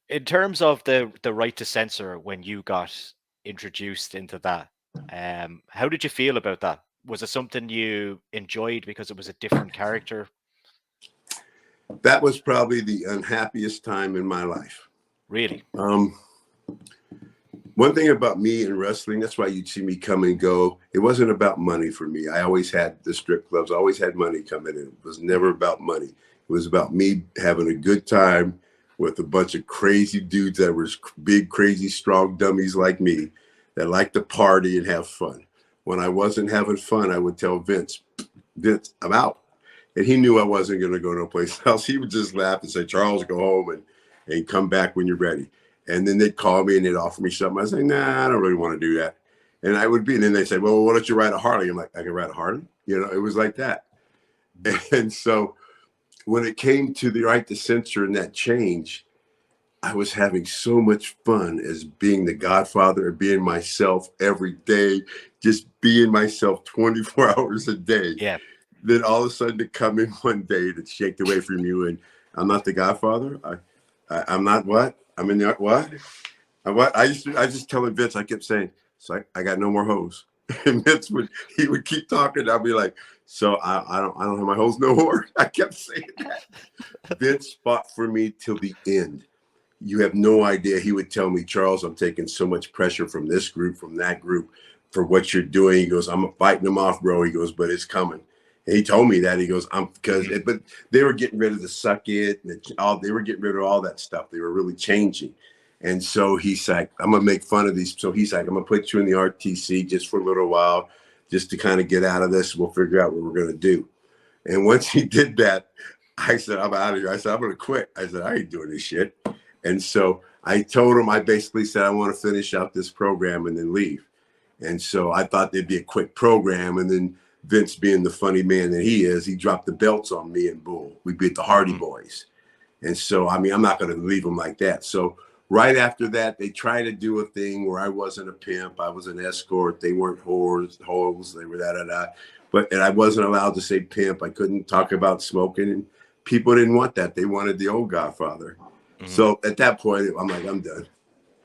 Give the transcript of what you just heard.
In terms of the right to censor, when you got introduced into that, how did you feel about that? Was it something you enjoyed because it was a different character? That was probably the unhappiest time in my life. Really? One thing about me in wrestling, that's why you'd see me come and go. It wasn't about money for me. I always had the strip clubs, always had money coming in. It was never about money. It was about me having a good time with a bunch of crazy dudes that were big, crazy, strong dummies like me that liked to party and have fun. When I wasn't having fun, I would tell Vince, I'm out. And he knew I wasn't going to go no place else. He would just laugh and say, Charles, go home and come back when you're ready. And then they'd call me and they'd offer me something. I'd say, nah, I don't really want to do that. And I would be, and then they'd say, well, why don't you ride a Harley? I'm like, I can ride a Harley? You know, it was like that. And so when it came to the right to censor and that change, I was having so much fun as being the Godfather and being myself every day, just being myself 24 hours a day. Yeah. Then all of a sudden to come in one day to shake away from you, and I'm not the Godfather. I'm not what? I'm in the what? What? I just telling Vince, I kept saying, so I got no more hoes. And Vince would keep talking. I'd be like, so I don't have my hoes no more. I kept saying that. Vince fought for me till the end. You have no idea. He would tell me, Charles, I'm taking so much pressure from this group, from that group, for what you're doing. He goes, I'm fighting them off, bro. He goes, but it's coming. And he told me that. He goes, but they were getting rid of the suck it, and they were getting rid of all that stuff. They were really changing. And so he's like, I'm going to make fun of these. So he's like, I'm going to put you in the RTC just for a little while, just to kind of get out of this. We'll figure out what we're going to do. And once he did that, I said, I'm out of here. I said, I'm going to quit. I said, I ain't doing this shit. And so I told him, I basically said, I want to finish out this program and then leave. And so I thought there'd be a quick program. And then Vince, being the funny man that he is, he dropped the belts on me and Bull. We beat the Hardy Boys. And so, I mean, I'm not going to leave him like that. So right after that, they tried to do a thing where I wasn't a pimp. I was an escort. They weren't hoes. They were da-da-da. And I wasn't allowed to say pimp. I couldn't talk about smoking. And people didn't want that. They wanted the old Godfather. So at that point, I'm like, I'm done.